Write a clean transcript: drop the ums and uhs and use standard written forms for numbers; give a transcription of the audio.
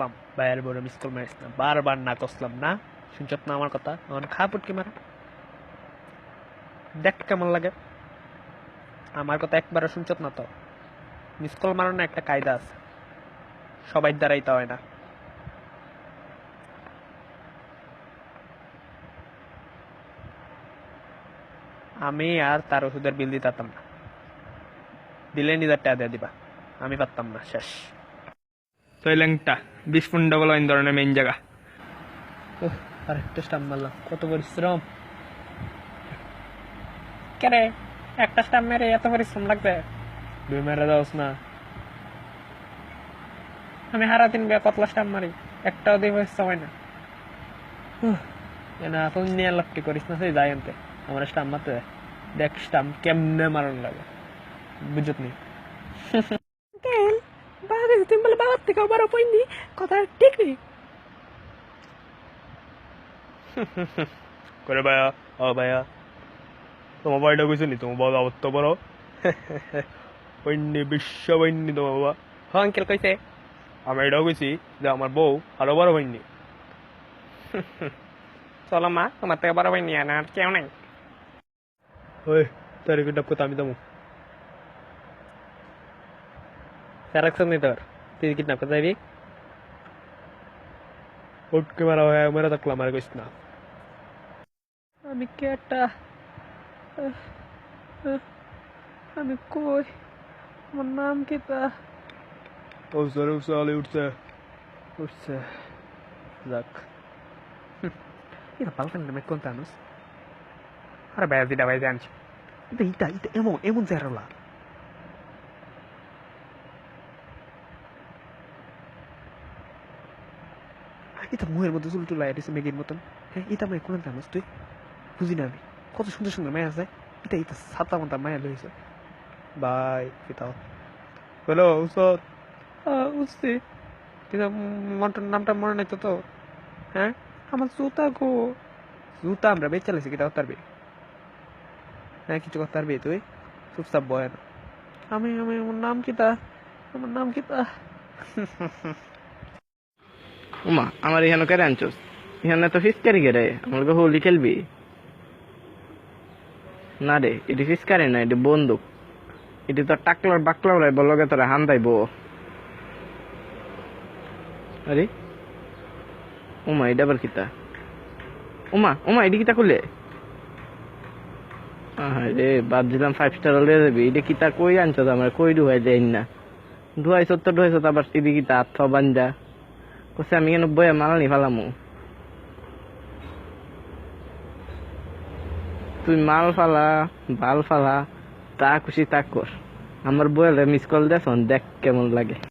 কসলাম ভাইয়ের বড় miss call মারিস না, বারবার না কসলাম না, শুনছত না আমার কথা, এখন খা পুটকি মারা, দেখ কেমন লাগে। আমার কথা একবারও শুনছত না তো। মিস কল মারানো একটা কায়দা আছে, সবাই দ্বারাই তা হয় না। আমি আর তার ওষুধের বিল দিতাম না, দিলে নিজের টাকা দিয়ে দিবা, আমি পারতাম না, শেষ। তো এই ল্যাংটা 20 পনেরো গুলো এই ধরনের মেইন জায়গা। আরেকটা স্টাম্প মারলাম, কত পরিশ্রম। কেরে একটা স্টাম্প মেরে এত পরিশ্রম লাগবে? 2 মেরে দাওস না, আমি হারা দিন কতলা স্টাম্প মারি, একটাও দিয়ে পরিশ্রম হয় না। না এখন নিয়ে লাভটি করিস না, সেই যাই আনতে আমার স্টাম্প মারতে দেখ স্টাম্প কেমনে মারণ লাগে, বুঝত নি। তুমি বলে বাবার থেকে বড় পয়নি, কথা ঠিক নেই করে ভাইয়া। ও ভাইয়া, তোমার বাড়িটা কইছো নি? তোমার বাবা অত বড় বন্যি, বিশ্ব বন্যি তোমার বাবা। হ্যাঁ আঙ্কেল কইছে। আমি এটাও কইছি যে আমার বউ আরো বড় বন্যি। চলো মা, তোমার থেকে বড় বন্যি আর কেউ নাই। ওই তারিখ ডাব কথা আমি দামু স্যারাকশন নেই তোর, তুই কিডন্যাপ করতে যাবি? উঠকে মারা হয় মেরা থাকলাম, আর কইস না। আমি কেটা, আমি কই, আমার নাম কি তা? উঠছে উঠছে আলি উঠছে উঠছে, যাক। এটা পাল্টান নামে কোন তানুস? আরে ভাই দিটা ভাই জানছি, এটা এটা এটা এমন এমন চেহারা। এটা মুহের মধ্যে চুল টুলা এসে মেগির মতন। হ্যাঁ এটা মাই কোন তানুস তুই? বুঝি না আমি, কত সুন্দর সুন্দর মায়া আছে। এটা এটা সাতা মাতা মায়া লইছে ভাই। এটাও হ্যালো উসত, উঠছি কিন্তু নামটা মনে নাই তো। তো হ্যাঁ আমার জুতা গো, জুতা আমরা বেচ চালাইছি, কিটা করতে পারবি? হ্যাঁ কিছু করতে পারবি তুই? চুপচাপ বয় না। আমি আমি আমার নাম কিতা, আমার নাম কিতা? উমা আমার এখানে কেন আনছোস? এখানে তো ফিসকারি রে, আমার হোলি খেলবি না রে? এটি ফিসকারি না, এটি বন্দুক। এটি তো টাকলার বাকলার বলগে তোরা হান দাইব। আরে উমা এটা আবার কিতা? উমা উমা এটি কিতা করলে? রে বাদ দিলাম 5 স্টার হলে যাবি। এটা কিতা কই আনছো? আমার কই ডুহাই দেয় না, ডুহাইছ তো ডুহাইছ, আবার এদিকে কিতা আত্ম বাঞ্জা কছে আমি কেন বইয়া মালানি ফালামু? তুই মাল ফালা ভাল ফালা, তা খুশি তা কর, আমার বইলে মিস কল দেখ কেমন লাগে।